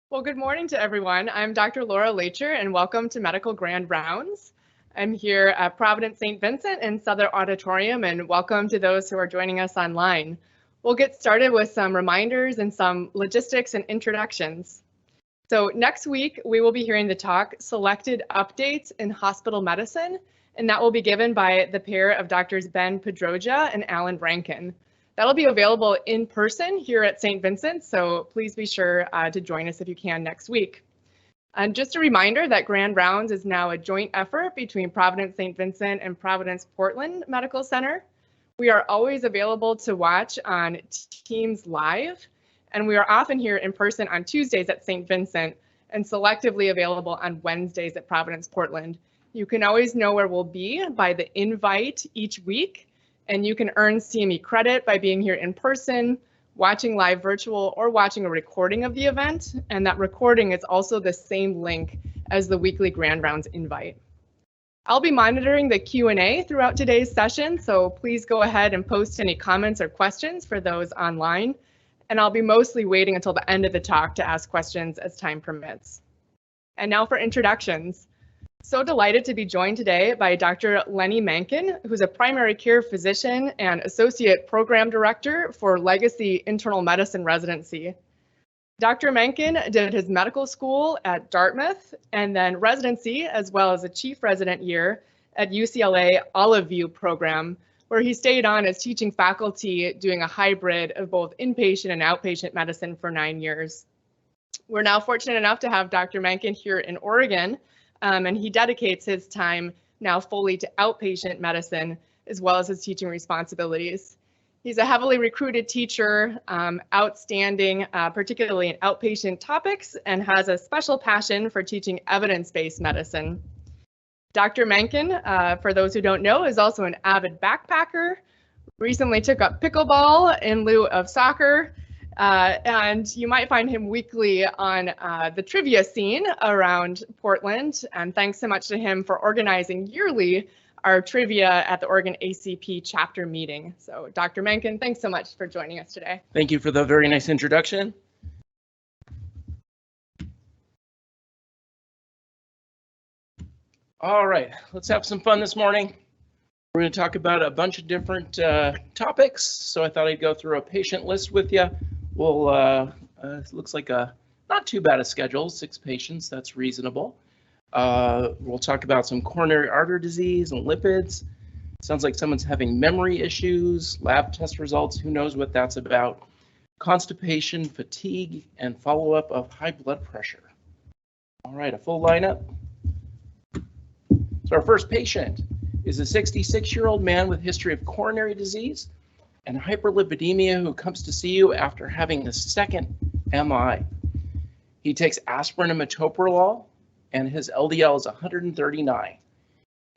Well, good morning to everyone. I'm Dr. Laura Lacher, and welcome to Medical Grand Rounds. I'm here at Providence St. Vincent in Southern Auditorium, and welcome to those who are joining us online. We'll get started with some reminders and some logistics and introductions. So next week, we will be hearing the talk, Selected Updates in Hospital Medicine, and that will be given by the pair of Drs. Ben Pedroja and Alan Rankin. That'll be available in person here at St. Vincent, so please be sure to join us if you can next week. And just a reminder that Grand Rounds is now a joint effort between Providence St. Vincent and Providence Portland Medical Center. We are always available to watch on Teams Live, and we are often here in person on Tuesdays at St. Vincent and selectively available on Wednesdays at Providence Portland. You can always know where we'll be by the invite each week, and you can earn CME credit by being here in person, watching live virtual, or watching a recording of the event. And that recording is also the same link as the weekly Grand Rounds invite. I'll be monitoring the Q&A throughout today's session, so please go ahead and post any comments or questions for those online. And I'll be mostly waiting until the end of the talk to ask questions as time permits. And now for introductions. So delighted to be joined today by Dr. Lenny Mankin, who's a primary care physician and associate program director for Legacy Internal Medicine Residency. Dr. Mankin did his medical school at Dartmouth and then residency as well as a chief resident year at UCLA Olive View program, where he stayed on as teaching faculty doing a hybrid of both inpatient and outpatient medicine for 9 years. We're now fortunate enough to have Dr. Mankin here in Oregon, and he dedicates his time now fully to outpatient medicine as well as his teaching responsibilities. He's a heavily recruited teacher, outstanding, particularly in outpatient topics, and has a special passion for teaching evidence-based medicine. Dr. Mankin, for those who don't know, is also an avid backpacker, recently took up pickleball in lieu of soccer, and you might find him weekly on the trivia scene around Portland. And thanks so much to him for organizing yearly our trivia at the Oregon ACP chapter meeting. So Dr. Mankin, thanks so much for joining us today. Thank you for the very nice introduction. All right, let's have some fun this morning. We're going to talk about a bunch of different topics. So I thought I'd go through a patient list with you. We'll, looks like a not too bad a schedule, 6 patients, that's reasonable. We'll talk about some coronary artery disease and lipids. Sounds like someone's having memory issues, lab test results, who knows what that's about. Constipation, fatigue, and follow-up of high blood pressure. All right, a full lineup. So our first patient is a 66-year-old man with history of coronary disease and hyperlipidemia who comes to see you after having a second MI. He takes aspirin and metoprolol, and his LDL is 139.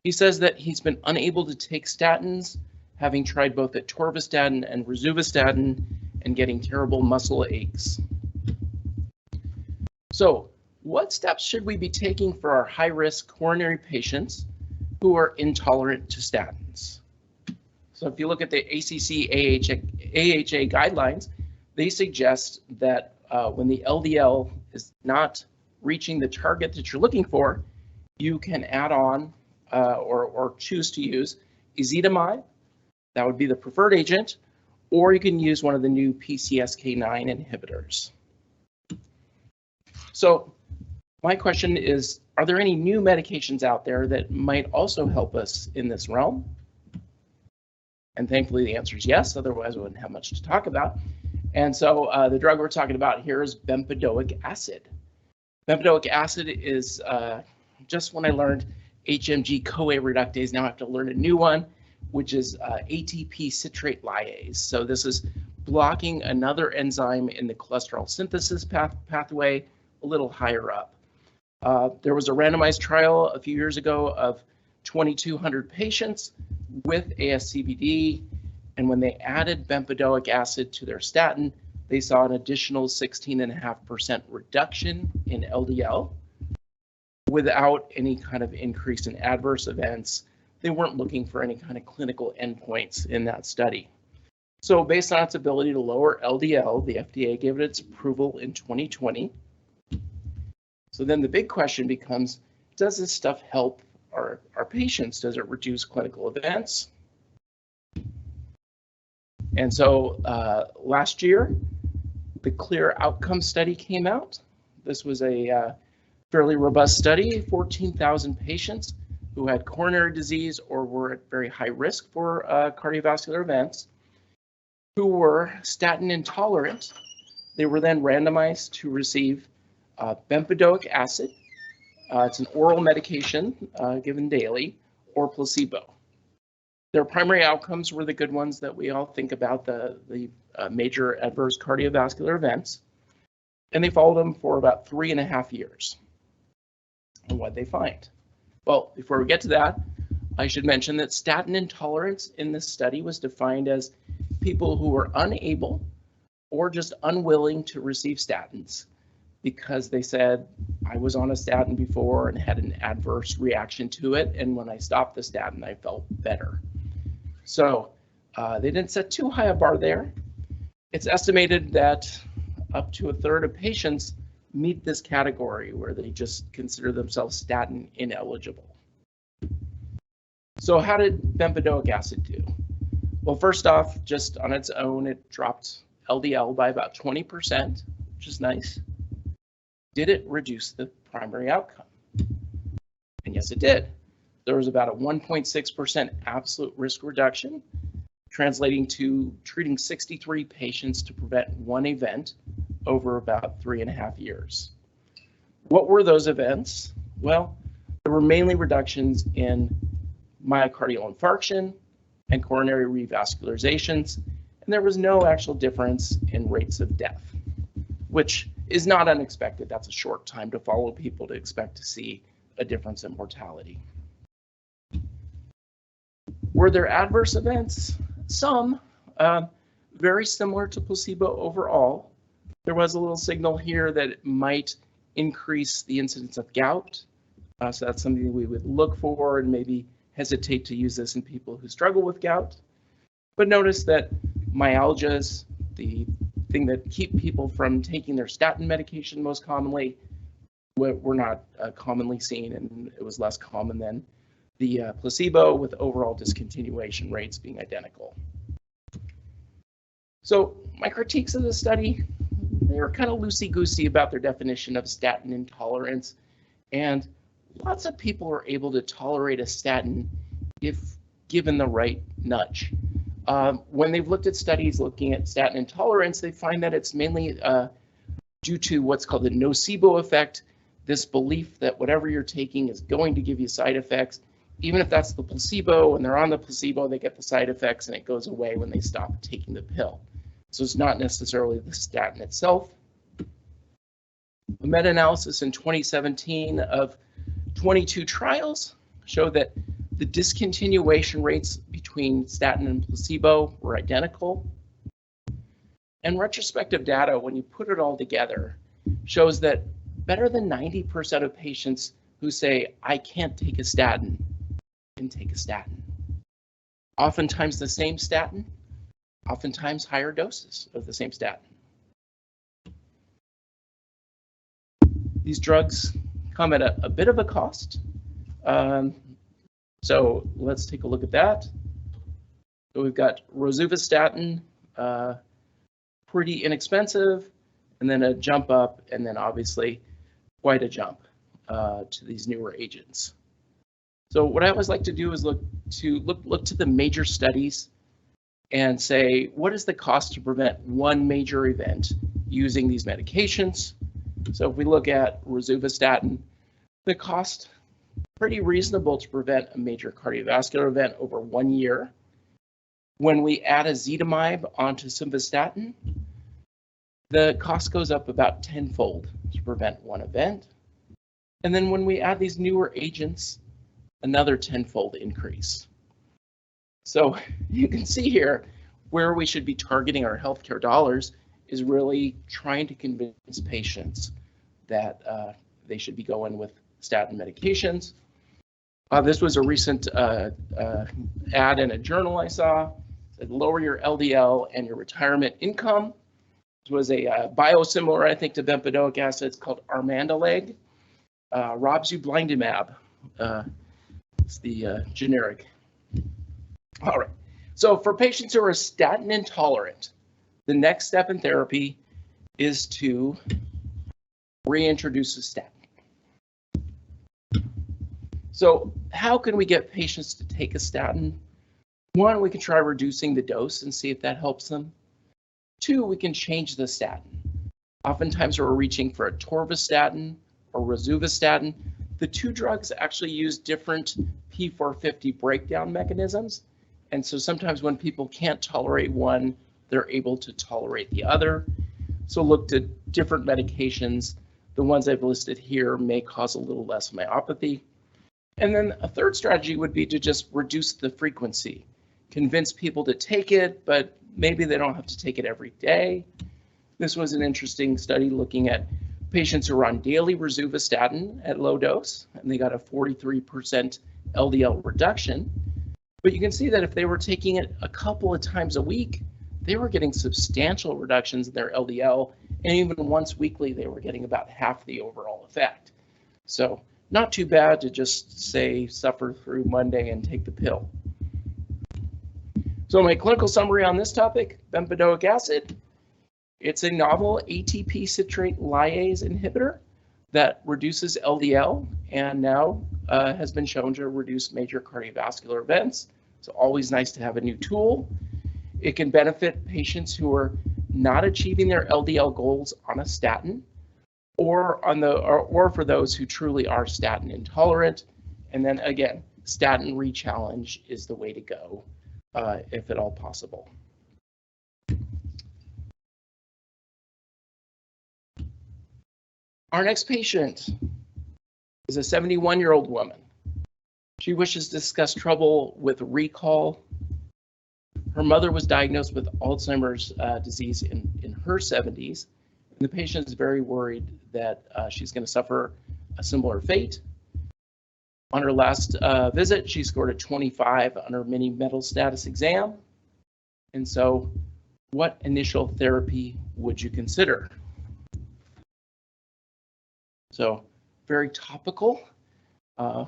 He says that he's been unable to take statins, having tried both atorvastatin and rosuvastatin, and getting terrible muscle aches. So, what steps should we be taking for our high-risk coronary patients who are intolerant to statins? So if you look at the ACC AHA guidelines, they suggest that when the LDL is not reaching the target that you're looking for, you can add on or choose to use ezetimibe. That would be the preferred agent, or you can use one of the new PCSK9 inhibitors. So my question is, are there any new medications out there that might also help us in this realm? And thankfully the answer is yes, otherwise we wouldn't have much to talk about. And so the drug we're talking about here is bempedoic acid. Bempedoic acid is, just when I learned HMG-CoA reductase, now I have to learn a new one, which is ATP citrate lyase. So this is blocking another enzyme in the cholesterol synthesis pathway a little higher up. There was a randomized trial a few years ago of 2,200 patients with ASCVD, and when they added bempedoic acid to their statin, they saw an additional 16.5% reduction in LDL without any kind of increase in adverse events. They weren't looking for any kind of clinical endpoints in that study. So based on its ability to lower LDL, the FDA gave it its approval in 2020. So then the big question becomes, does this stuff help our patients? Does it reduce clinical events? And so last year, the CLEAR outcome study came out. This was a fairly robust study, 14,000 patients who had coronary disease or were at very high risk for cardiovascular events, who were statin intolerant. They were then randomized to receive bempedoic acid. It's an oral medication given daily, or placebo. Their primary outcomes were the good ones that we all think about, the major adverse cardiovascular events. And they followed them for about 3.5 years. And what did they find? Well, before we get to that, I should mention that statin intolerance in this study was defined as people who were unable or just unwilling to receive statins because they said, I was on a statin before and had an adverse reaction to it, and when I stopped the statin, I felt better. So they didn't set too high a bar there. It's estimated that up to 1/3 of patients meet this category where they just consider themselves statin ineligible. So how did bempedoic acid do? Well, first off, just on its own, it dropped LDL by about 20%, which is nice. Did it reduce the primary outcome? And yes, it did. There was about a 1.6% absolute risk reduction, translating to treating 63 patients to prevent one event over about 3.5 years. What were those events? Well, there were mainly reductions in myocardial infarction and coronary revascularizations, and there was no actual difference in rates of death, which is not unexpected. That's a short time to follow people to expect to see a difference in mortality. Were there adverse events? Some, very similar to placebo overall. There was a little signal here that it might increase the incidence of gout. So that's something we would look for and maybe hesitate to use this in people who struggle with gout. But notice that myalgias, the thing that keep people from taking their statin medication most commonly, were not commonly seen, and it was less common than the placebo, with overall discontinuation rates being identical. So my critiques of the study, they were kind of loosey-goosey about their definition of statin intolerance, and lots of people are able to tolerate a statin if given the right nudge. When they've looked at studies looking at statin intolerance, they find that it's mainly due to what's called the nocebo effect, this belief that whatever you're taking is going to give you side effects. Even if that's the placebo, and they're on the placebo, they get the side effects and it goes away when they stop taking the pill. So it's not necessarily the statin itself. A meta-analysis in 2017 of 22 trials showed that the discontinuation rates between statin and placebo were identical. And retrospective data, when you put it all together, shows that better than 90% of patients who say, I can't take a statin, can take a statin. Oftentimes the same statin, oftentimes higher doses of the same statin. These drugs come at a bit of a cost. So let's take a look at that. So we've got rosuvastatin, pretty inexpensive, and then a jump up, and then obviously quite a jump to these newer agents. So what I always like to do is look to the major studies and say, what is the cost to prevent one major event using these medications? So if we look at rosuvastatin, the cost pretty reasonable to prevent a major cardiovascular event over 1 year. When we add ezetimibe onto simvastatin, the cost goes up about 10-fold to prevent one event. And then when we add these newer agents, another 10-fold increase. So you can see here where we should be targeting our healthcare dollars is really trying to convince patients that they should be going with statin medications. This was a recent ad in a journal I saw. It lower your LDL and your retirement income. It was a biosimilar, I think, to bempedoic acid. It's called Armandaleg. Robsublinimab. It's the generic. All right. So for patients who are statin intolerant, the next step in therapy is to reintroduce a statin. So how can we get patients to take a statin? One, we can try reducing the dose and see if that helps them. Two, we can change the statin. Oftentimes we're reaching for a atorvastatin or rosuvastatin. The two drugs actually use different P450 breakdown mechanisms. And so sometimes when people can't tolerate one, they're able to tolerate the other. So look at different medications. The ones I've listed here may cause a little less myopathy. And then a third strategy would be to just reduce the frequency. Convince people to take it, but maybe they don't have to take it every day. This was an interesting study looking at patients who were on daily rosuvastatin at low dose, and they got a 43% LDL reduction. But you can see that if they were taking it a couple of times a week, they were getting substantial reductions in their LDL, and even once weekly, they were getting about half the overall effect. So not too bad to just say suffer through Monday and take the pill. So my clinical summary on this topic, bempedoic acid, it's a novel ATP citrate lyase inhibitor that reduces LDL and now has been shown to reduce major cardiovascular events. So always nice to have a new tool. It can benefit patients who are not achieving their LDL goals on a statin, or for those who truly are statin intolerant. And then again, statin rechallenge is the way to go, if at all possible. Our next patient is a 71-year-old woman. She wishes to discuss trouble with recall. Her mother was diagnosed with Alzheimer's disease in her 70s. And the patient is very worried that she's going to suffer a similar fate. On her last visit, she scored a 25 on her mini mental status exam. And so what initial therapy would you consider? So very topical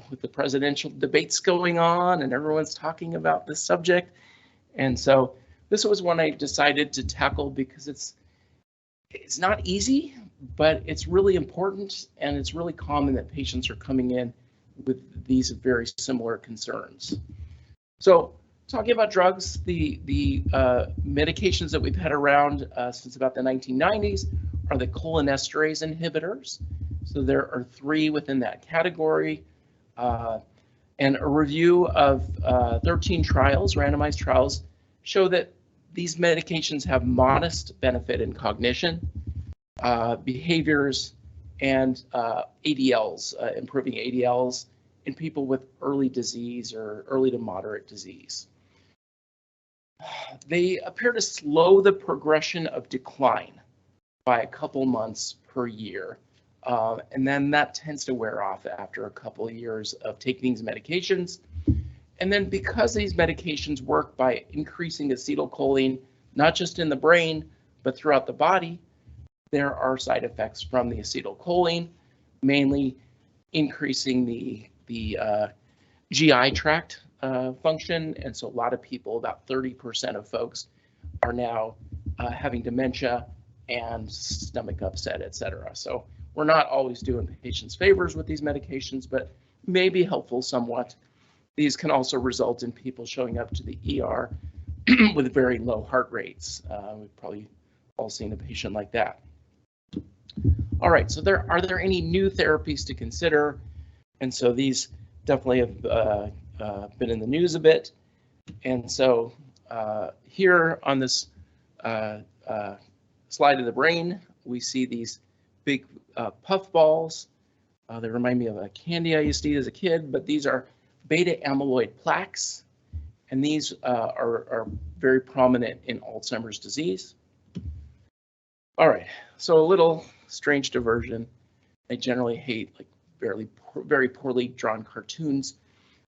with the presidential debates going on and everyone's talking about this subject. And so this was one I decided to tackle because it's not easy, but it's really important, and it's really common that patients are coming in with these very similar concerns. So talking about drugs, the medications that we've had around since about the 1990s are the cholinesterase inhibitors. So there are 3 within that category. And a review of 13 trials, randomized trials, show that these medications have modest benefit in cognition, behaviors, and ADLs, improving ADLs in people with early disease or early to moderate disease. They appear to slow the progression of decline by a couple months per year. And then that tends to wear off after a couple of years of taking these medications. And then because these medications work by increasing acetylcholine, not just in the brain, but throughout the body, there are side effects from the acetylcholine, mainly increasing the GI tract function. And so a lot of people, about 30% of folks, are now having dementia and stomach upset, etc. So we're not always doing patients favors with these medications, but may be helpful somewhat. These can also result in people showing up to the ER with very low heart rates. We've probably all seen a patient like that. All right, so are there any new therapies to consider? And so these definitely have been in the news a bit. And so here on this slide of the brain, we see these big puff balls. They remind me of a candy I used to eat as a kid, but these are beta amyloid plaques, and these are very prominent in Alzheimer's disease. All right, so a little strange diversion. I generally hate like very poorly drawn cartoons,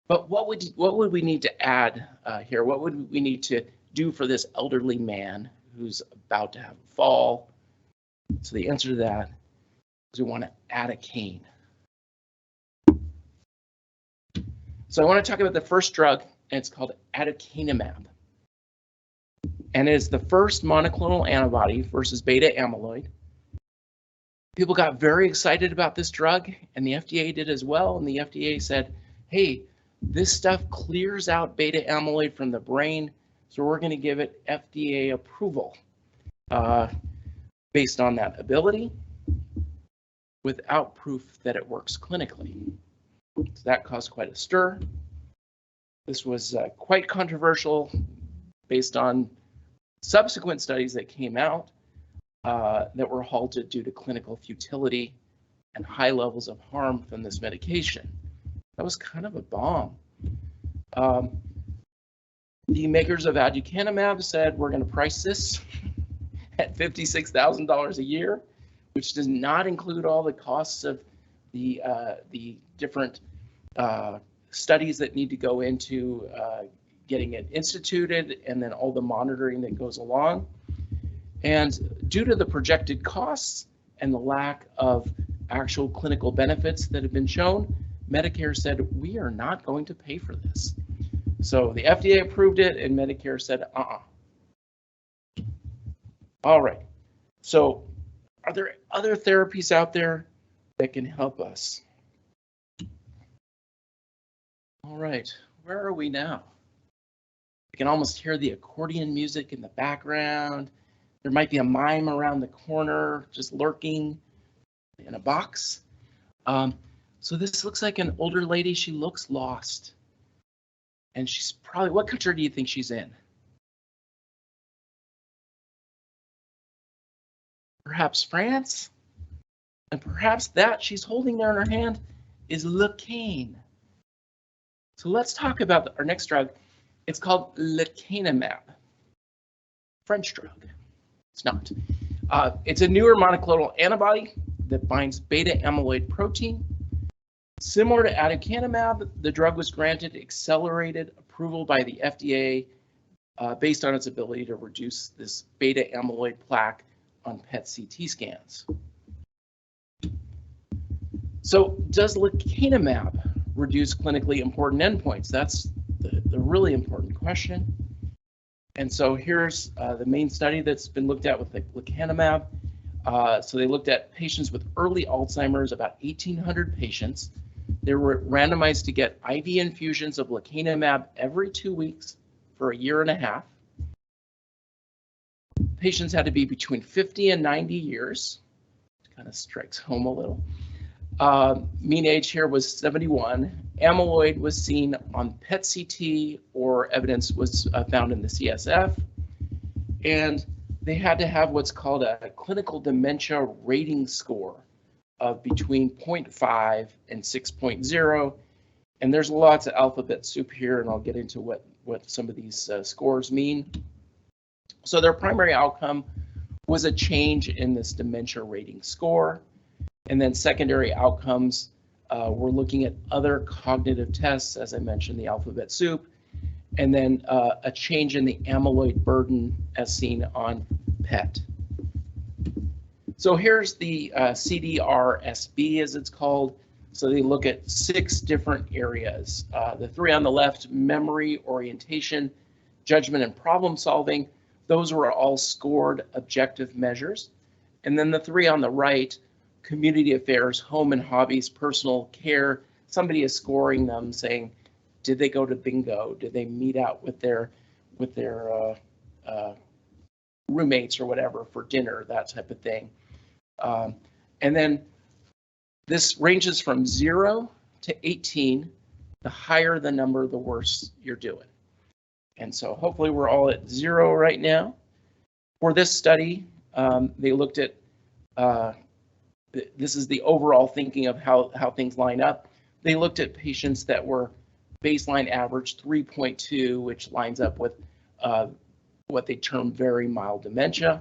but what would we need to add here? What would we need to do for this elderly man who's about to have a fall? So the answer to that is we want to add a cane. So I want to talk about the first drug, and it's called aducanumab. And it is the first monoclonal antibody versus beta amyloid. People got very excited about this drug, and the FDA did as well. And the FDA said, hey, this stuff clears out beta amyloid from the brain, so we're going to give it FDA approval based on that ability without proof that it works clinically. So that caused quite a stir. This was quite controversial based on subsequent studies that came out that were halted due to clinical futility and high levels of harm from this medication. That was kind of a bomb. The makers of aducanumab said, we're going to price this at $56,000 a year, which does not include all the costs of the different studies that need to go into getting it instituted, and then all the monitoring that goes along. And due to the projected costs and the lack of actual clinical benefits that have been shown, Medicare said, we are not going to pay for this. So the FDA approved it, and Medicare said, All right, so are there other therapies out there that can help us? All right, where are we now? You can almost hear the accordion music in the background. There might be a mime around the corner, just lurking in a box. So this looks like an older lady. She looks lost. And she's probably, what country do you think she's in? Perhaps France? And perhaps that she's holding there in her hand is lecaine. So let's talk about our next drug. It's called lecanemab, French drug. It's not. It's a newer monoclonal antibody that binds beta amyloid protein. Similar to aducanumab, the drug was granted accelerated approval by the FDA based on its ability to reduce this beta amyloid plaque on PET CT scans. So does lecanemab reduce clinically important endpoints? That's the really important question. And so here's the main study that's been looked at with lecanemab. So they looked at patients with early Alzheimer's, about 1,800 patients. They were randomized to get IV infusions of lecanemab every 2 weeks for a year and a half. Patients had to be between 50 and 90 years. It kind of strikes home a little. Mean age here was 71. Amyloid was seen on PET CT, or evidence was found in the CSF. And they had to have what's called a clinical dementia rating score of between 0.5 and 6.0. And there's lots of alphabet soup here, and I'll get into what some of these scores mean. So their primary outcome was a change in this dementia rating score. And then secondary outcomes, we're looking at other cognitive tests, as I mentioned, the alphabet soup, and then a change in the amyloid burden as seen on PET. So here's the CDR-SB, as it's called. So they look at 6 different areas. The 3 on the left, memory, orientation, judgment, and problem solving. Those were all scored objective measures. And then the 3 on the right, community affairs, home and hobbies, personal care. Somebody is scoring them, saying, did they go to bingo? Did they meet out with their roommates or whatever for dinner, that type of thing. And then this ranges from 0 to 18. The higher the number, the worse you're doing. And so hopefully we're all at 0 right now. For this study, they looked at, this is the overall thinking of how things line up. They looked at patients that were baseline average 3.2, which lines up with what they term very mild dementia.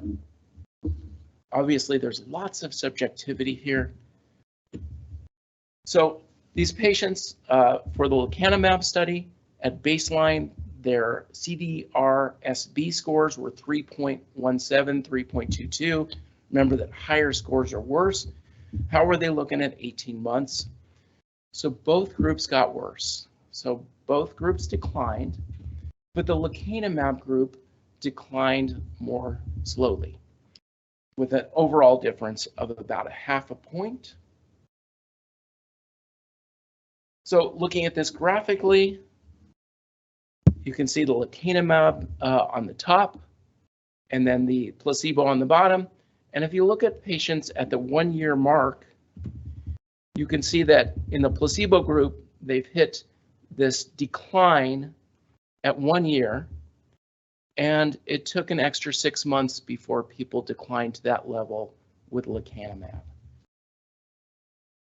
Obviously, there's lots of subjectivity here. So these patients for the lecanemab study at baseline, their CDR-SB scores were 3.17, 3.22. Remember that higher scores are worse. How were they looking at 18 months? So both groups got worse. So both groups declined, but the lecanemab group declined more slowly, with an overall difference of about 0.5 point. So looking at this graphically, you can see the lecanemab on the top, and then the placebo on the bottom. And if you look at patients at the 1-year mark, you can see that in the placebo group, they've hit this decline at 1 year, and it took an extra 6 months before people declined to that level with lecanemab.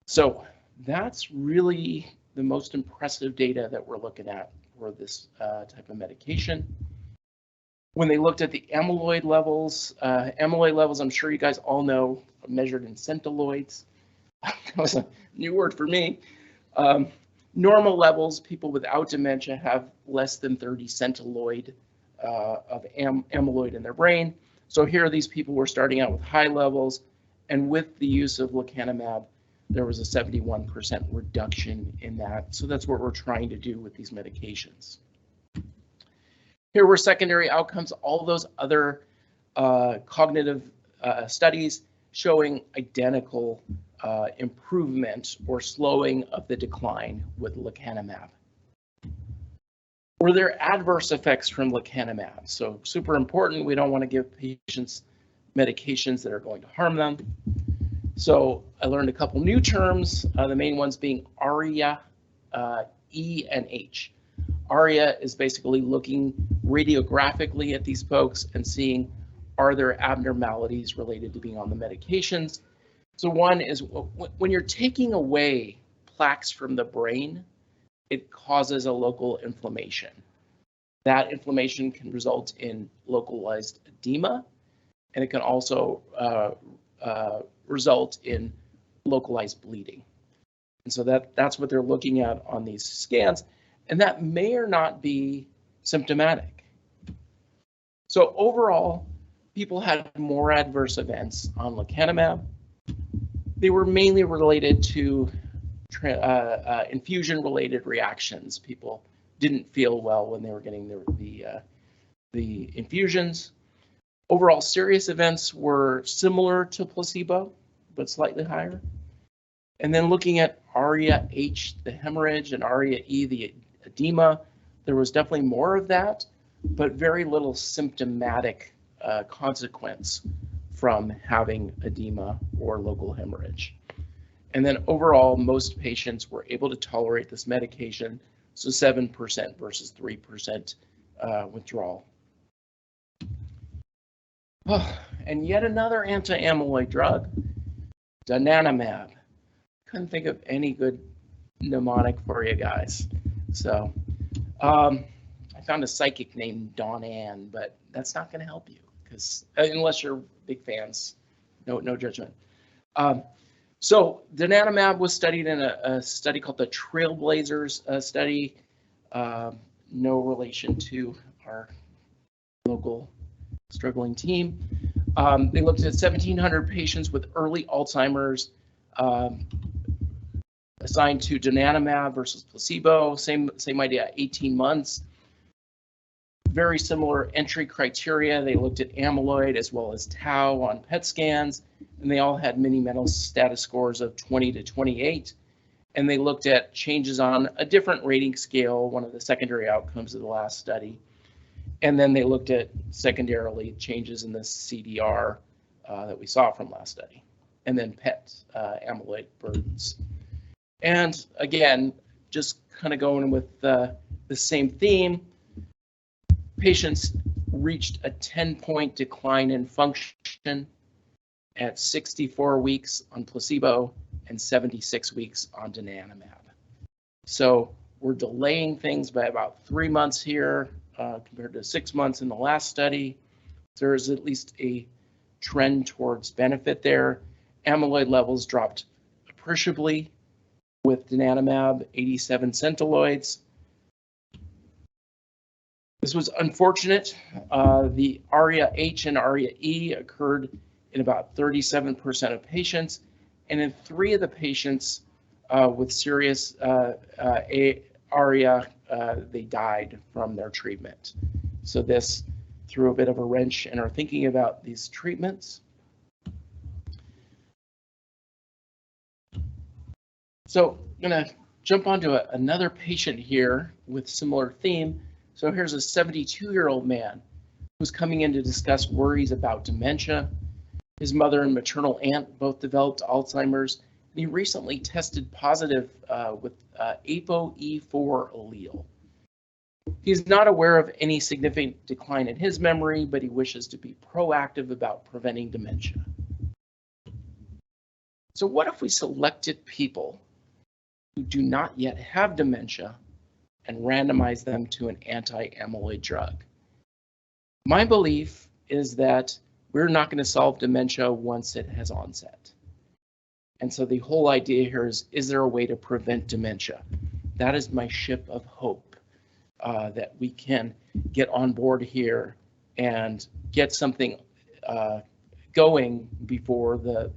So that's really the most impressive data that we're looking at for this type of medication. When they looked at the amyloid levels, I'm sure you guys all know, are measured in centiloids. That was a new word for me. Normal levels, people without dementia have less than 30 centiloid of amyloid in their brain. So here these people were starting out with high levels, and with the use of lecanemab, there was a 71% reduction in that. So that's what we're trying to do with these medications. Here were secondary outcomes, all those other cognitive studies showing identical improvement or slowing of the decline with lecanemab. Were there adverse effects from lecanemab? So super important, we don't want to give patients medications that are going to harm them. So I learned a couple new terms, the main ones being ARIA, E and H. ARIA is basically looking radiographically at these folks and seeing, are there abnormalities related to being on the medications? So one is when you're taking away plaques from the brain, it causes a local inflammation. That inflammation can result in localized edema, and it can also result in localized bleeding. And so that's what they're looking at on these scans, and that may or not be symptomatic. So overall, people had more adverse events on lecanemab. They were mainly related to infusion-related reactions. People didn't feel well when they were getting the infusions. Overall serious events were similar to placebo, but slightly higher. And then looking at ARIA H, the hemorrhage, and ARIA E, the edema, there was definitely more of that, but very little symptomatic consequence from having edema or local hemorrhage. And then overall, most patients were able to tolerate this medication, so 7% versus 3% withdrawal. Oh, and yet another anti-amyloid drug, donanemab. Couldn't think of any good mnemonic for you guys. So I found a psychic named Dawn Ann, but that's not going to help you because unless you're big fans, no judgment. So donanemab was studied in a study called the Trailblazers study. No relation to our local struggling team. They looked at 1,700 patients with early Alzheimer's assigned to donanemab versus placebo. Same idea, 18 months. Very similar entry criteria. They looked at amyloid as well as tau on PET scans, and they all had mini-mental status scores of 20 to 28. And they looked at changes on a different rating scale, one of the secondary outcomes of the last study. And then they looked at secondarily changes in the CDR that we saw from last study, and then PET amyloid burdens. And again, just kind of going with the same theme, patients reached a 10-point decline in function at 64 weeks on placebo and 76 weeks on donanemab. So we're delaying things by about 3 months here compared to 6 months in the last study. There is at least a trend towards benefit there. Amyloid levels dropped appreciably with donanemab, 87 centiloids. This was unfortunate. The ARIA H and ARIA E occurred in about 37% of patients, and in 3 of the patients with serious ARIA, they died from their treatment. So this threw a bit of a wrench in our thinking about these treatments. So I'm going to jump onto another patient here with similar theme. So here's a 72-year-old man who's coming in to discuss worries about dementia. His mother and maternal aunt both developed Alzheimer's, and he recently tested positive with ApoE4 allele. He's not aware of any significant decline in his memory, but he wishes to be proactive about preventing dementia. So what if we selected people who do not yet have dementia and randomize them to an anti-amyloid drug? My belief is that we're not going to solve dementia once it has onset. And so the whole idea here is there a way to prevent dementia? That is my ship of hope, that we can get on board here and get something going before the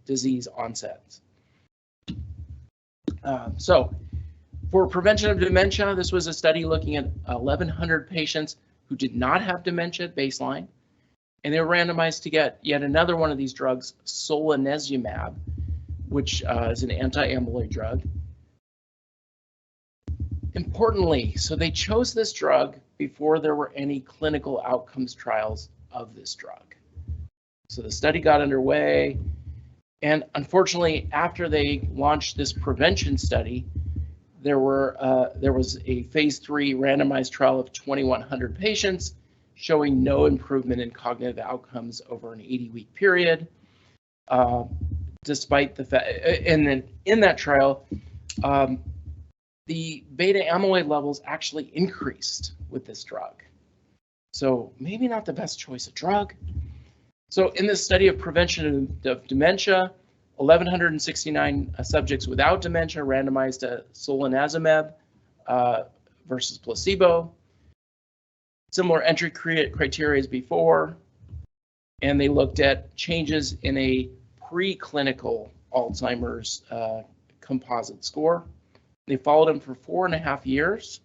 disease onsets. So for prevention of dementia, this was a study looking at 1,100 patients who did not have dementia at baseline, and they were randomized to get yet another one of these drugs, solanezumab, which is an anti-amyloid drug. Importantly, so they chose this drug before there were any clinical outcomes trials of this drug. So the study got underway, and unfortunately, after they launched this prevention study, there was a phase 3 randomized trial of 2,100 patients showing no improvement in cognitive outcomes over an 80-week period, despite the fact, and then in that trial, the beta amyloid levels actually increased with this drug. So maybe not the best choice of drug. So in this study of prevention of dementia, 1,169 subjects without dementia randomized to solanezumab versus placebo. Similar entry criteria as before, and they looked at changes in a preclinical Alzheimer's composite score. They followed them for 4.5 years.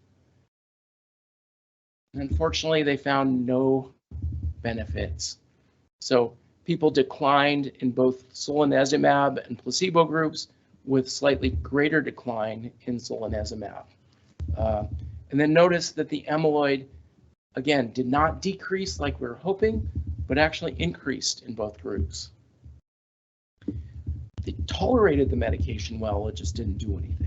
And unfortunately, they found no benefits. So people declined in both solanezumab and placebo groups, with slightly greater decline in solanezumab. And then notice that the amyloid, again, did not decrease like we were hoping, but actually increased in both groups. They tolerated the medication well, it just didn't do anything.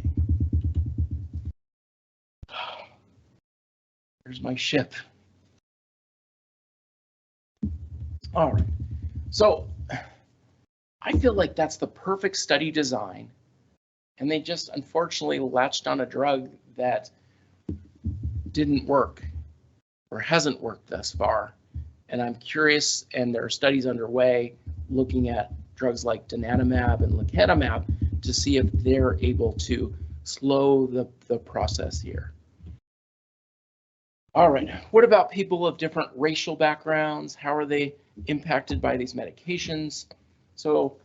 Here's my ship. All right, so I feel like that's the perfect study design, and they just unfortunately latched on a drug that didn't work or hasn't worked thus far. And I'm curious, and there are studies underway looking at drugs like donanemab and lecanemab to see if they're able to slow the process here. All right, what about people of different racial backgrounds? How are they impacted by these medications? So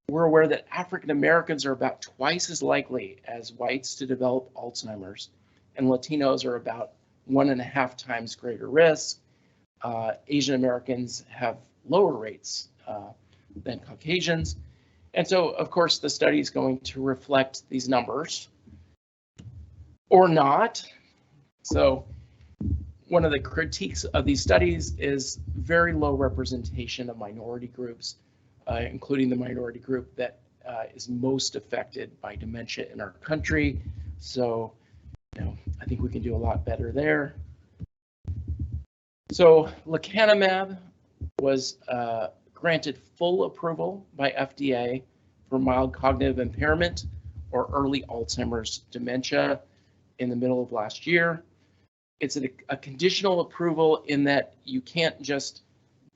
we're aware that African Americans are about twice as likely as whites to develop Alzheimer's, and Latinos are about 1.5 times greater risk. Asian Americans have lower rates than Caucasians. And so, of course, the study is going to reflect these numbers or not. So one of the critiques of these studies is very low representation of minority groups, including the minority group that is most affected by dementia in our country. So, I think we can do a lot better there. So lecanemab was granted full approval by FDA for mild cognitive impairment or early Alzheimer's dementia in the middle of last year. It's a conditional approval in that you can't just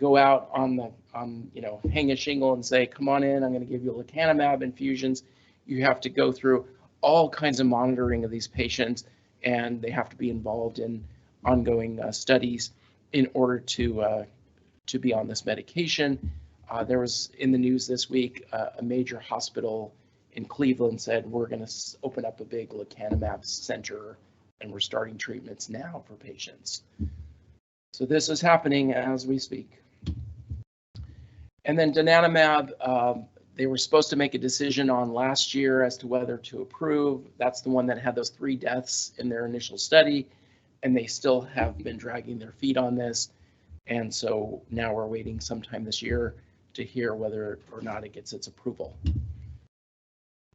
go out hang a shingle and say, come on in, I'm going to give you lecanemab infusions. You have to go through all kinds of monitoring of these patients, and they have to be involved in ongoing studies in order to be on this medication. There was in the news this week, a major hospital in Cleveland said, we're going to open up a big lecanemab center and we're starting treatments now for patients. So this is happening as we speak. And then donanemab, they were supposed to make a decision on last year as to whether to approve. That's the one that had those 3 deaths in their initial study, and they still have been dragging their feet on this. And so now we're waiting sometime this year to hear whether or not it gets its approval.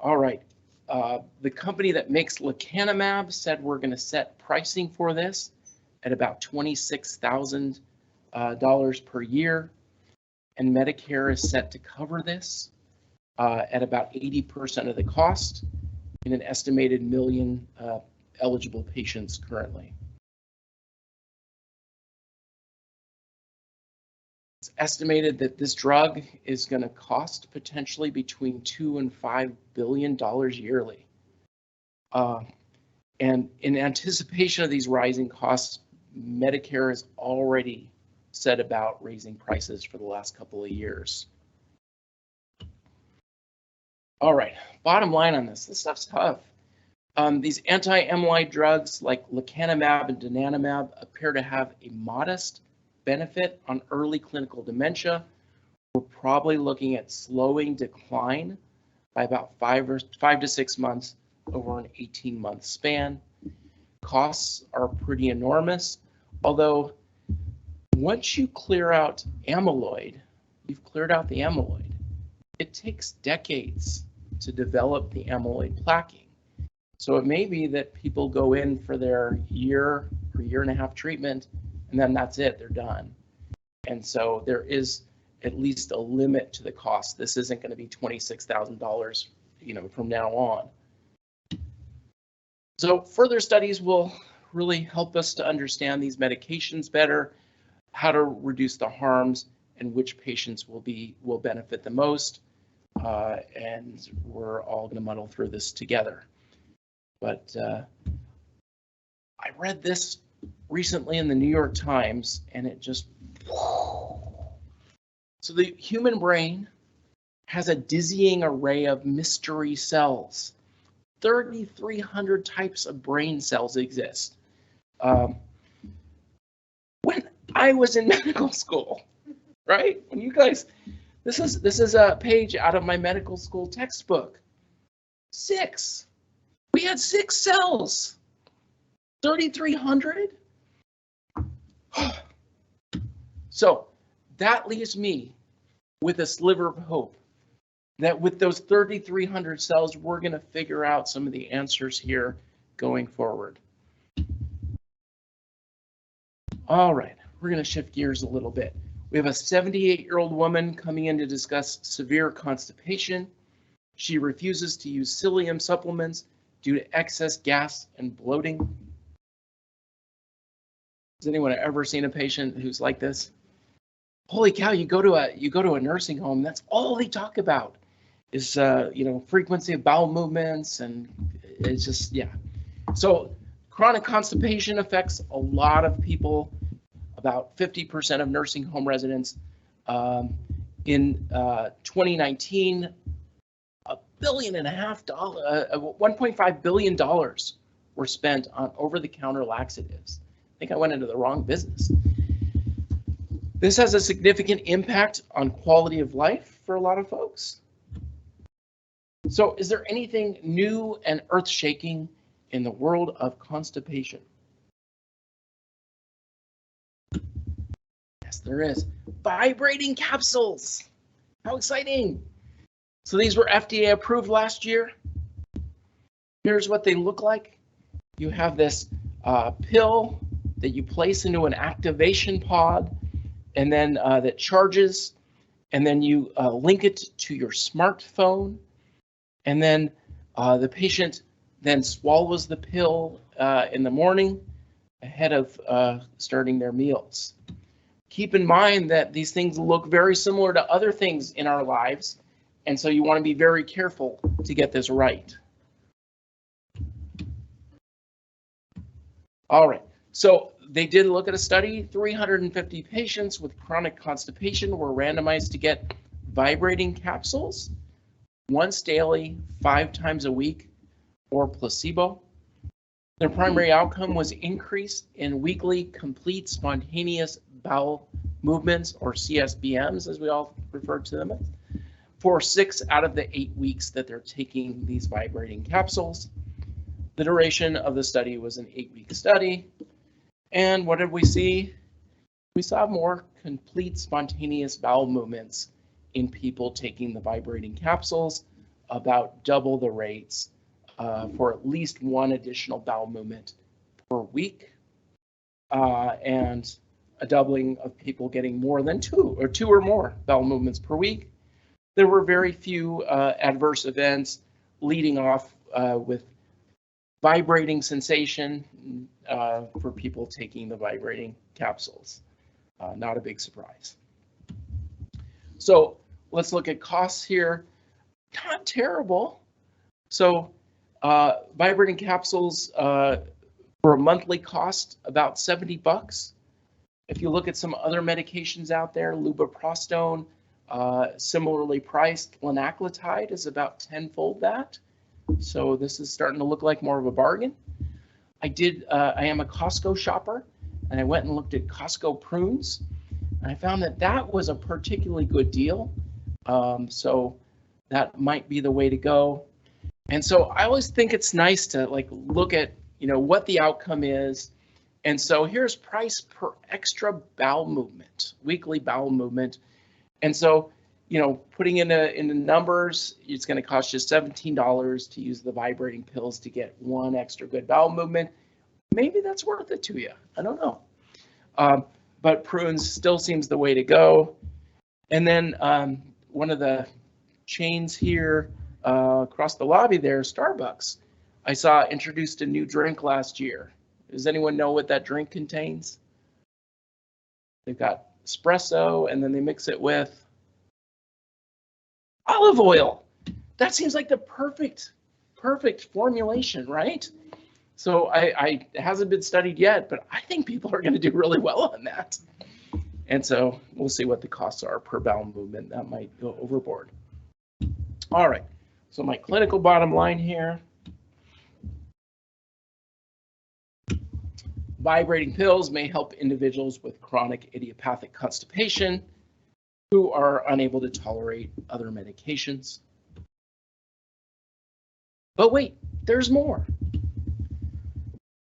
All right, the company that makes lecanemab said we're going to set pricing for this at about $26,000 per year, and Medicare is set to cover this at about 80% of the cost in an estimated million eligible patients currently. It's estimated that this drug is going to cost potentially between $2 and $5 billion yearly. And in anticipation of these rising costs, Medicare has already said about raising prices for the last couple of years. All right, bottom line on this stuff's tough. These anti-amyloid drugs like lecanemab and donanemab appear to have a modest benefit on early clinical dementia. We're probably looking at slowing decline by about 5 to 6 months over an 18-month span. Costs are pretty enormous, although once you clear out amyloid, you've cleared out the amyloid. It takes decades to develop the amyloid plaquing. So it may be that people go in for their year or year and a half treatment, and then that's it, they're done. And so there is at least a limit to the cost. This isn't going to be $26,000, from now on. So further studies will really help us to understand these medications better, how to reduce the harms, and which patients will benefit the most. And we're all going to muddle through this together. But I read this recently in the New York Times, and it just... So the human brain has a dizzying array of mystery cells. 3,300 types of brain cells exist. When I was in medical school, right? When you guys, this is a page out of my medical school textbook. 6. We had 6 cells. 3,300. So that leaves me with a sliver of hope that with those 3,300 cells, we're going to figure out some of the answers here going forward. All right, we're going to shift gears a little bit. We have a 78-year-old woman coming in to discuss severe constipation. She refuses to use psyllium supplements due to excess gas and bloating. Has anyone ever seen a patient who's like this? Holy cow, you go to a nursing home, that's all they talk about is frequency of bowel movements, and it's just, yeah. So chronic constipation affects a lot of people, about 50% of nursing home residents. In 2019, $1.5 billion were spent on over-the-counter laxatives. I think I went into the wrong business. This has a significant impact on quality of life for a lot of folks. So is there anything new and earth-shaking in the world of constipation? Yes, there is. Vibrating capsules. How exciting. So these were FDA approved last year. Here's what they look like. You have this pill that you place into an activation pod, and then that charges, and then you link it to your smartphone, and then the patient then swallows the pill in the morning ahead of starting their meals. Keep in mind that these things look very similar to other things in our lives, and so you want to be very careful to get this right. All right, so they did look at a study. 350 patients with chronic constipation were randomized to get vibrating capsules once daily, 5 times a week, or placebo. Their primary outcome was increase in weekly complete spontaneous bowel movements, or CSBMs, as we all refer to them, for 6 out of the 8 weeks that they're taking these vibrating capsules. The duration of the study was an 8-week study. And what did we see? We saw more complete spontaneous bowel movements in people taking the vibrating capsules, about double the rates for at least one additional bowel movement per week, and a doubling of people getting more than two or more bowel movements per week. There were very few adverse events, leading off with vibrating sensation for people taking the vibrating capsules. Not a big surprise. So let's look at costs here. Not terrible. So vibrating capsules for a monthly cost, about $70. If you look at some other medications out there, lubiprostone, similarly priced, linaclotide is about 10-fold that. So this is starting to look like more of a bargain. I am a Costco shopper, and I went and looked at Costco prunes, and I found that that was a particularly good deal. So that might be the way to go. And so I always think it's nice to look at what the outcome is. And so here's price per extra bowel movement, weekly bowel movement. And so putting in the numbers, it's going to cost you $17 to use the vibrating pills to get one extra good bowel movement. Maybe that's worth it to you. I don't know. But prunes still seems the way to go. And then one of the chains here across the lobby there, Starbucks, I saw introduced a new drink last year. Does anyone know what that drink contains? They've got espresso, and then they mix it with olive oil. That seems like the perfect formulation, right? So it hasn't been studied yet, but I think people are going to do really well on that. And so we'll see what the costs are per bowel movement. That might go overboard. All right, so my clinical bottom line here. Vibrating pills may help individuals with chronic idiopathic constipation who are unable to tolerate other medications. But wait, there's more.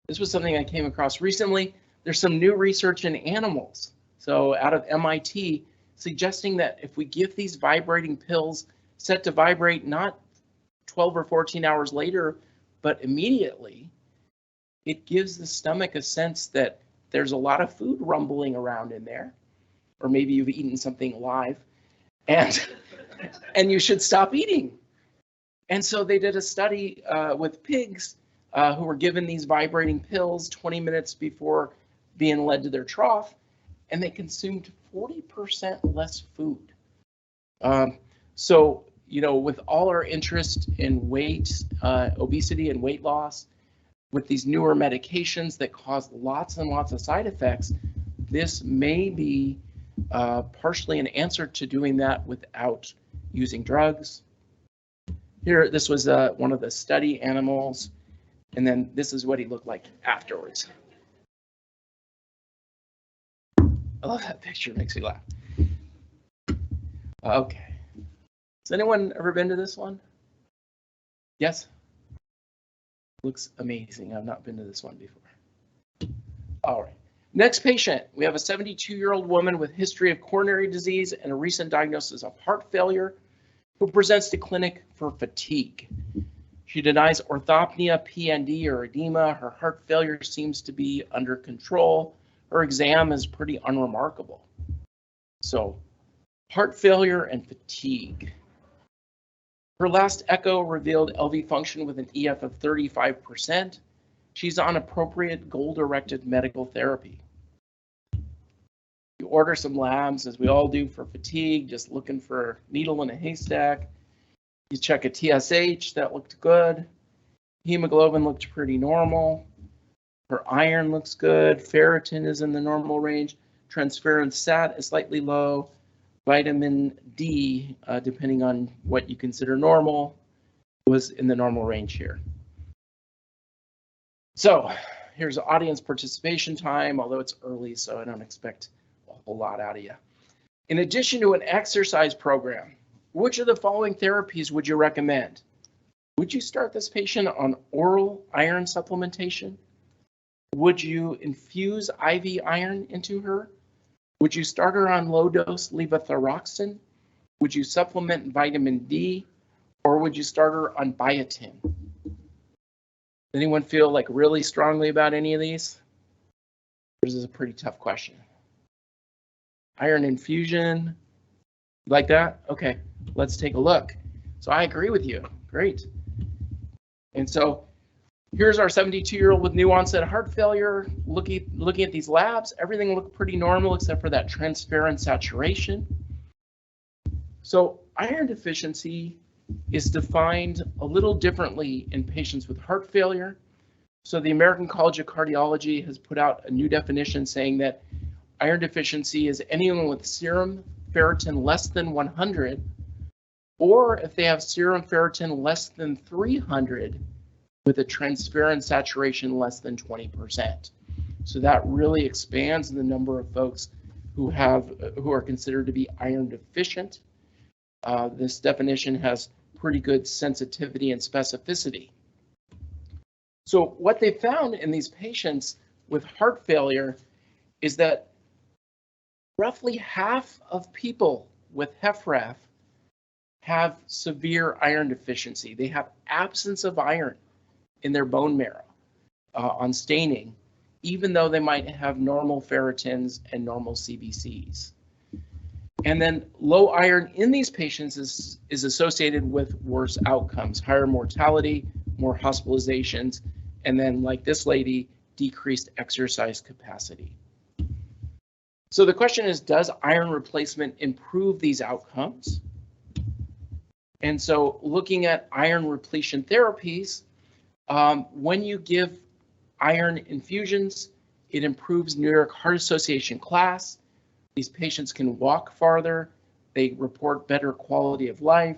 This was something I came across recently. There's some new research in animals. So out of MIT, suggesting that if we give these vibrating pills set to vibrate not 12 or 14 hours later, but immediately, it gives the stomach a sense that there's a lot of food rumbling around in there, or maybe you've eaten something live, and you should stop eating. And so they did a study with pigs who were given these vibrating pills 20 minutes before being led to their trough, and they consumed 40% less food. So, with all our interest in weight, obesity and weight loss, with these newer medications that cause lots and lots of side effects, this may be partially an answer to doing that without using drugs. Here, this was one of the study animals, and then this is what he looked like afterwards. I love that picture, it makes me laugh. Okay. Has anyone ever been to this one? Yes? Looks amazing. I've not been to this one before. All right. Next patient, we have a 72-year-old woman with history of coronary disease and a recent diagnosis of heart failure who presents to clinic for fatigue. She denies orthopnea, PND, or edema. Her heart failure seems to be under control. Her exam is pretty unremarkable. So, heart failure and fatigue. Her last echo revealed LV function with an EF of 35%. She's on appropriate goal-directed medical therapy. You order some labs, as we all do for fatigue, just looking for a needle in a haystack. You check a TSH, that looked good. Hemoglobin looked pretty normal. Her iron looks good. Ferritin is in the normal range. Transferrin sat is slightly low. Vitamin D, depending on what you consider normal, was in the normal range here. So here's audience participation time, although it's early, so I don't expect a whole lot out of you. In addition to an exercise program, which of the following therapies would you recommend? Would you start this patient on oral iron supplementation? Would you infuse IV iron into her? Would you start her on low-dose levothyroxine? Would you supplement vitamin D? Or would you start her on biotin? Anyone feel like really strongly about any of these? This is a pretty tough question. Iron infusion, like that? Okay, let's take a look. So I agree with you. Great. And so here's our 72-year-old with new onset heart failure. Looking at these labs, everything looked pretty normal except for that transferrin saturation. So iron deficiency is defined a little differently in patients with heart failure. So the American College of Cardiology has put out a new definition saying that iron deficiency is anyone with serum ferritin less than 100, or if they have serum ferritin less than 300 with a transferrin saturation less than 20%. So that really expands the number of folks who are considered to be iron deficient. This definition has pretty good sensitivity and specificity. So what they found in these patients with heart failure is that roughly half of people with HFrEF have severe iron deficiency. They have absence of iron in their bone marrow on staining, even though they might have normal ferritins and normal CBCs. And then low iron in these patients is associated with worse outcomes, higher mortality, more hospitalizations, and then, like this lady, decreased exercise capacity. So the question is, does iron replacement improve these outcomes? And so looking at iron repletion therapies, when you give iron infusions, it improves New York Heart Association class. These patients can walk farther, they report better quality of life,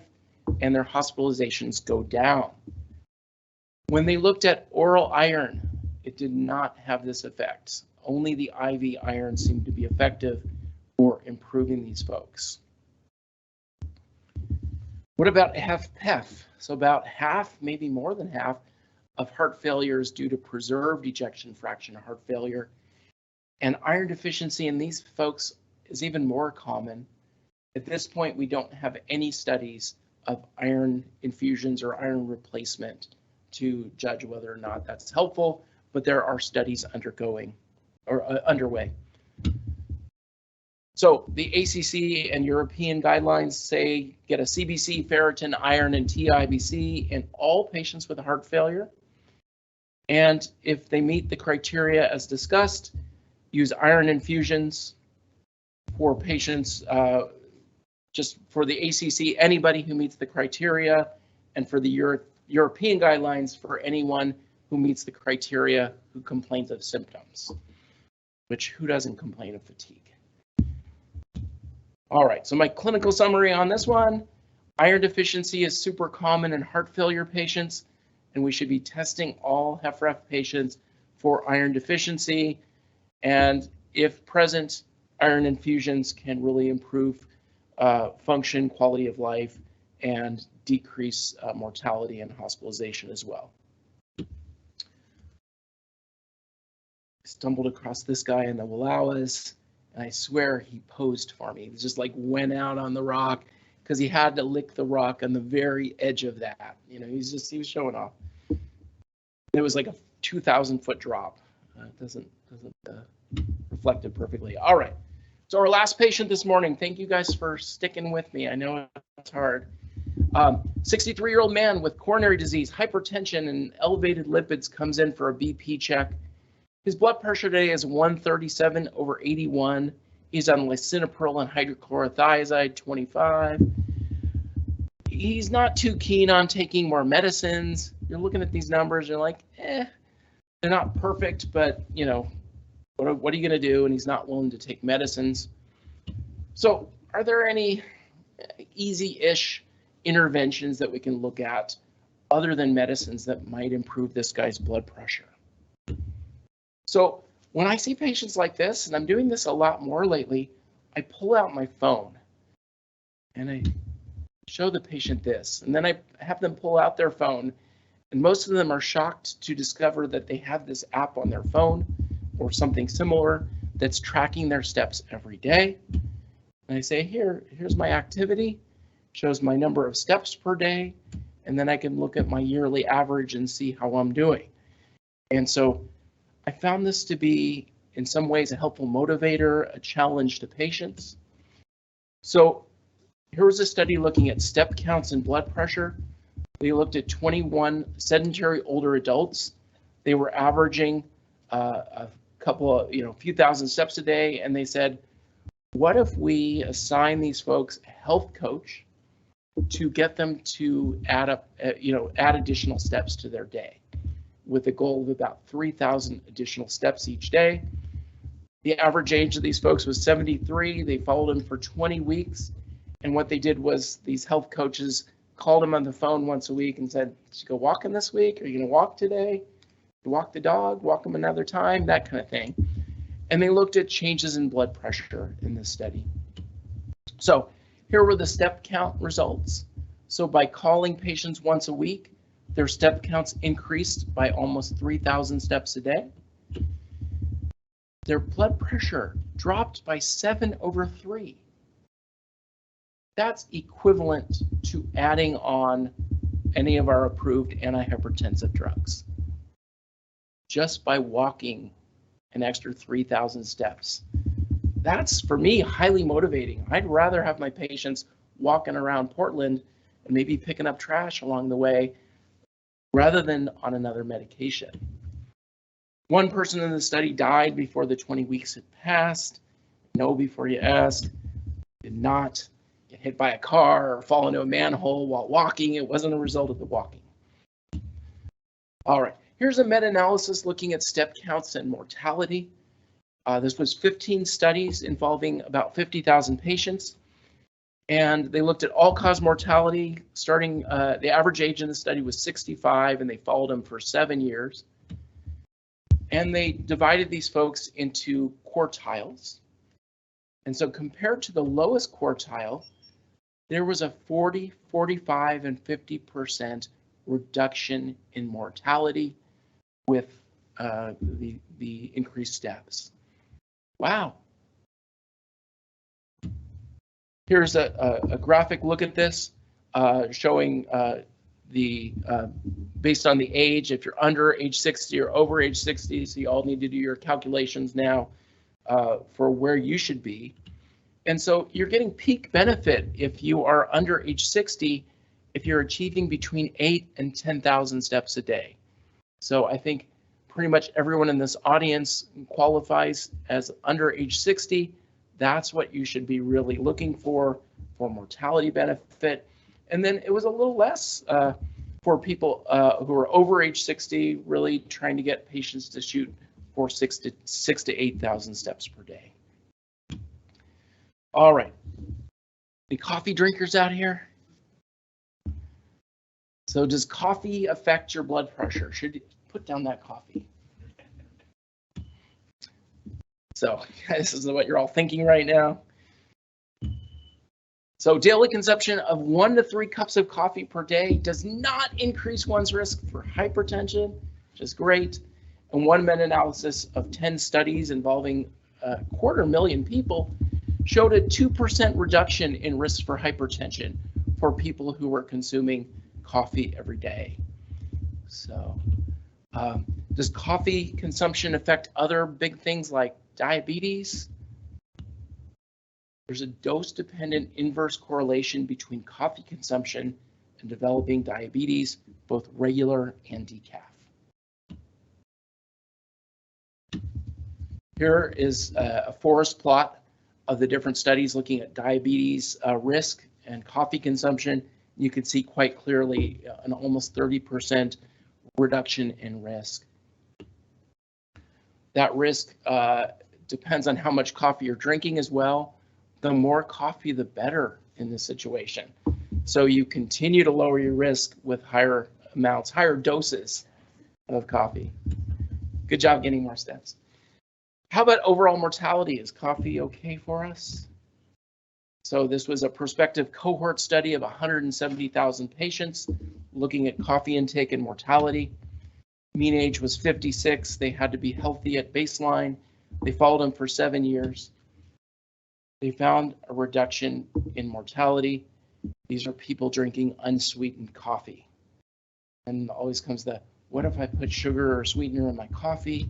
and their hospitalizations go down. When they looked at oral iron, it did not have this effect. Only the IV iron seemed to be effective for improving these folks. What about HFpEF? So about half, maybe more than half, of heart failure is due to preserved ejection fraction heart failure. And iron deficiency in these folks is even more common. At this point, we don't have any studies of iron infusions or iron replacement to judge whether or not that's helpful, but there are studies underway. So the ACC and European guidelines say get a CBC, ferritin, iron, and TIBC in all patients with heart failure. And if they meet the criteria as discussed, use iron infusions for patients, just for the ACC, anybody who meets the criteria, and for the European guidelines for anyone who meets the criteria who complains of symptoms, which who doesn't complain of fatigue? All right, so my clinical summary on this one, iron deficiency is super common in heart failure patients, and we should be testing all HFrEF patients for iron deficiency. And if present, iron infusions can really improve function, quality of life, and decrease mortality and hospitalization as well. Stumbled across this guy in the Wallowas, and I swear he posed for me. He just like went out on the rock because he had to lick the rock on the very edge of that. You know, he was showing off. It was like a 2,000-foot drop. It doesn't reflect it perfectly. All right. So our last patient this morning. Thank you guys for sticking with me. I know it's hard. 63-year-old man with coronary disease, hypertension, and elevated lipids comes in for a BP check. His blood pressure today is 137/81. He's on lisinopril and hydrochlorothiazide 25. He's not too keen on taking more medicines. You're looking at these numbers, you're like, they're not perfect, but you know, what are you going to do? And he's not willing to take medicines. So are there any easy-ish interventions that we can look at other than medicines that might improve this guy's blood pressure? So when I see patients like this, and I'm doing this a lot more lately, I pull out my phone and I show the patient this, and then I have them pull out their phone, and most of them are shocked to discover that they have this app on their phone or something similar that's tracking their steps every day. And I say, here's my activity, shows my number of steps per day, and then I can look at my yearly average and see how I'm doing. And so I found this to be, in some ways, a helpful motivator, a challenge to patients. So here was a study looking at step counts and blood pressure. They looked at 21 sedentary older adults. They were averaging a couple of, a few thousand steps a day, and they said, what if we assign these folks a health coach to get them to add up, add additional steps to their day, with a goal of about 3,000 additional steps each day. The average age of these folks was 73. They followed them for 20 weeks. And what they did was these health coaches called them on the phone once a week and said, did you go walking this week? Are you going to walk today? Walk the dog, walk them another time, that kind of thing. And they looked at changes in blood pressure in this study. So here were the step count results. So by calling patients once a week, their step counts increased by almost 3,000 steps a day. Their blood pressure dropped by 7/3. That's equivalent to adding on any of our approved antihypertensive drugs, just by walking an extra 3,000 steps. That's, for me, highly motivating. I'd rather have my patients walking around Portland and maybe picking up trash along the way rather than on another medication. One person in the study died before the 20 weeks had passed. Know before you ask. Did not get hit by a car or fall into a manhole while walking. It wasn't a result of the walking. All right, here's a meta-analysis looking at step counts and mortality. This was 15 studies involving about 50,000 patients. And they looked at all-cause mortality, starting, the average age in the study was 65, and they followed them for 7 years. And they divided these folks into quartiles. And so compared to the lowest quartile, there was a 40, 45, and 50% reduction in mortality with the increased steps. Wow. Here's a graphic look at this, showing based on the age, if you're under age 60 or over age 60, so you all need to do your calculations now for where you should be. And so you're getting peak benefit if you are under age 60, if you're achieving between 8 and 10,000 steps a day. So I think pretty much everyone in this audience qualifies as under age 60. That's what you should be really looking for mortality benefit. And then it was a little less for people who are over age 60, really trying to get patients to shoot for 6 to 8,000 steps per day. All right, any coffee drinkers out here? So does coffee affect your blood pressure? Should you put down that coffee? So this is what you're all thinking right now. So daily consumption of 1 to 3 cups of coffee per day does not increase one's risk for hypertension, which is great. And one meta-analysis of 10 studies involving 250,000 people showed a 2% reduction in risk for hypertension for people who were consuming coffee every day. So does coffee consumption affect other big things like diabetes? There's a dose-dependent inverse correlation between coffee consumption and developing diabetes, both regular and decaf. Here is a forest plot of the different studies looking at diabetes risk and coffee consumption. You can see quite clearly an almost 30% reduction in risk. That risk depends on how much coffee you're drinking as well. The more coffee, the better in this situation. So you continue to lower your risk with higher amounts, higher doses of coffee. Good job getting more steps. How about overall mortality? Is coffee okay for us? So this was a prospective cohort study of 170,000 patients looking at coffee intake and mortality. Mean age was 56. They had to be healthy at baseline. They followed them for 7 years. They found a reduction in mortality. These are people drinking unsweetened coffee. And always comes the, what if I put sugar or sweetener in my coffee?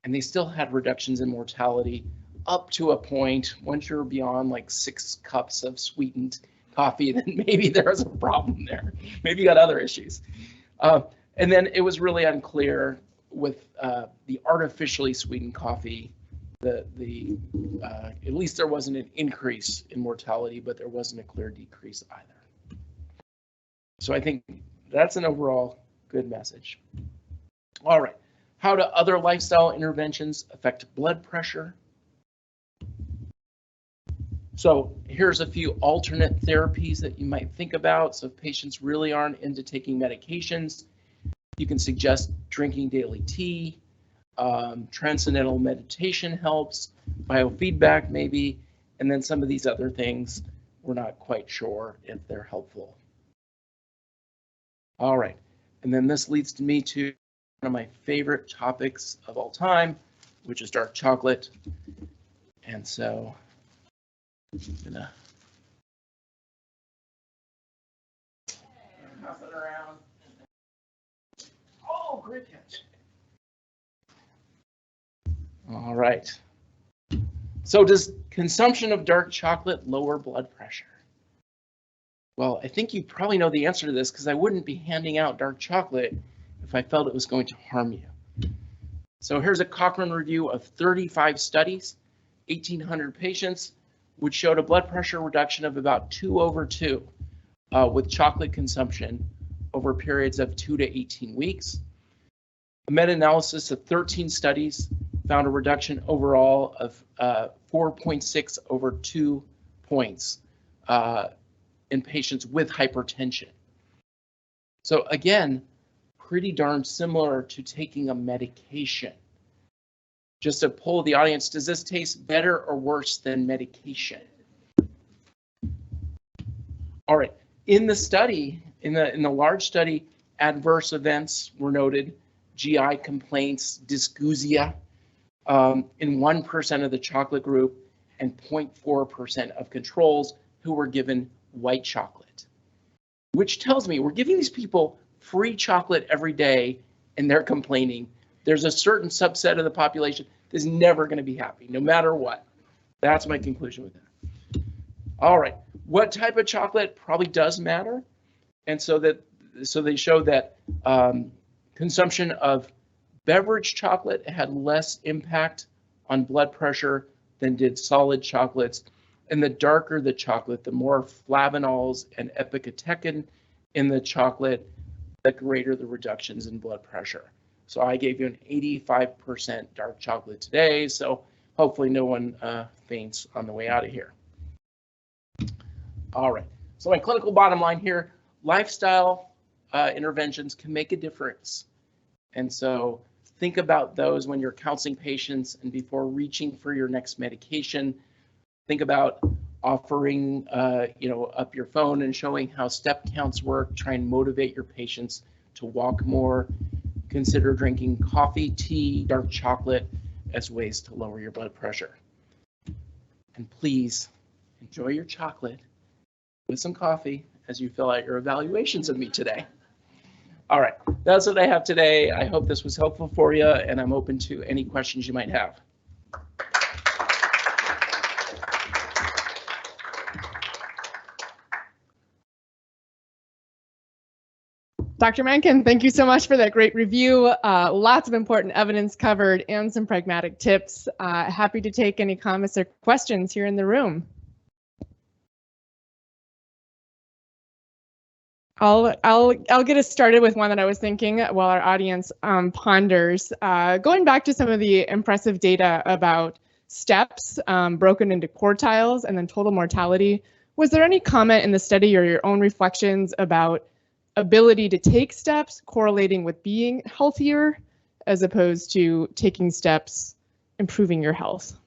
And they still had reductions in mortality up to a point. Once you're beyond like 6 cups of sweetened coffee, then maybe there's a problem there. At other issues. And then it was really unclear with the artificially sweetened coffee. At least there wasn't an increase in mortality, but there wasn't a clear decrease either. So I think that's an overall good message. All right. How do other lifestyle interventions affect blood pressure? So here's a few alternate therapies that you might think about. So if patients really aren't into taking medications, you can suggest drinking daily tea, transcendental meditation helps, biofeedback maybe, and then some of these other things we're not quite sure if they're helpful. All right, and then this leads me to one of my favorite topics of all time, which is dark chocolate. And so I'm gonna pass it around. Oh, great catch. All right. So does consumption of dark chocolate lower blood pressure? Well, I think you probably know the answer to this because I wouldn't be handing out dark chocolate if I felt it was going to harm you. So here's a Cochrane review of 35 studies, 1,800 patients, which showed a blood pressure reduction of about 2/2 with chocolate consumption over periods of 2 to 18 weeks. A meta-analysis of 13 studies found a reduction overall of 4.6 over 2 points in patients with hypertension. So again, pretty darn similar to taking a medication. Just to poll the audience, does this taste better or worse than medication? All right, in the study, in the large study, adverse events were noted, GI complaints, dysgeusia, in 1% of the chocolate group and 0.4% of controls who were given white chocolate, which tells me we're giving these people free chocolate every day and they're complaining. There's a certain subset of the population that's never going to be happy, no matter what. That's my conclusion with that. All right, what type of chocolate probably does matter, and so they showed that consumption of beverage chocolate had less impact on blood pressure than did solid chocolates. And the darker the chocolate, the more flavanols and epicatechin in the chocolate, the greater the reductions in blood pressure. So I gave you an 85% dark chocolate today, so hopefully no one faints on the way out of here. All right, so my clinical bottom line here, lifestyle interventions can make a difference. And so think about those when you're counseling patients and before reaching for your next medication. Think about offering, up your phone and showing how step counts work. Try and motivate your patients to walk more. Consider drinking coffee, tea, dark chocolate as ways to lower your blood pressure. And please enjoy your chocolate with some coffee as you fill out your evaluations of me today. All right, that's what I have today. I hope this was helpful for you, and I'm open to any questions you might have. Dr. Menken, thank you so much for that great review. Lots of important evidence covered and some pragmatic tips. Happy to take any comments or questions here in the room. I'll get us started with one that I was thinking while our audience ponders. Going back to some of the impressive data about steps broken into quartiles and then total mortality, was there any comment in the study or your own reflections about ability to take steps correlating with being healthier as opposed to taking steps improving your health?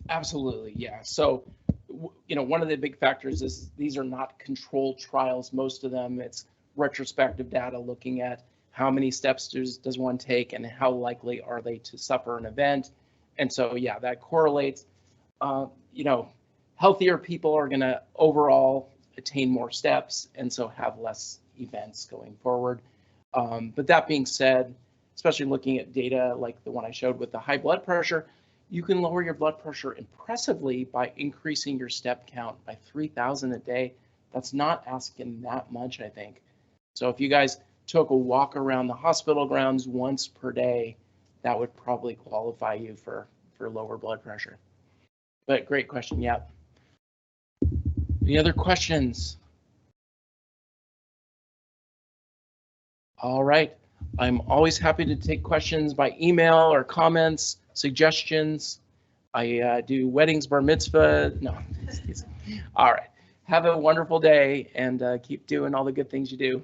Absolutely, yeah. So, one of the big factors is these are not controlled trials. Most of them, it's retrospective data looking at how many steps does one take and how likely are they to suffer an event. And so, yeah, that correlates. Healthier people are going to overall attain more steps and so have less events going forward. But that being said, especially looking at data like the one I showed with the high blood pressure, you can lower your blood pressure impressively by increasing your step count by 3,000 a day. That's not asking that much, I think. So if you guys took a walk around the hospital grounds once per day, that would probably qualify you for lower blood pressure. But great question, yeah. Any other questions? All right, I'm always happy to take questions by email or comments, suggestions. I do weddings, bar mitzvah. No. All right. Have a wonderful day and keep doing all the good things you do.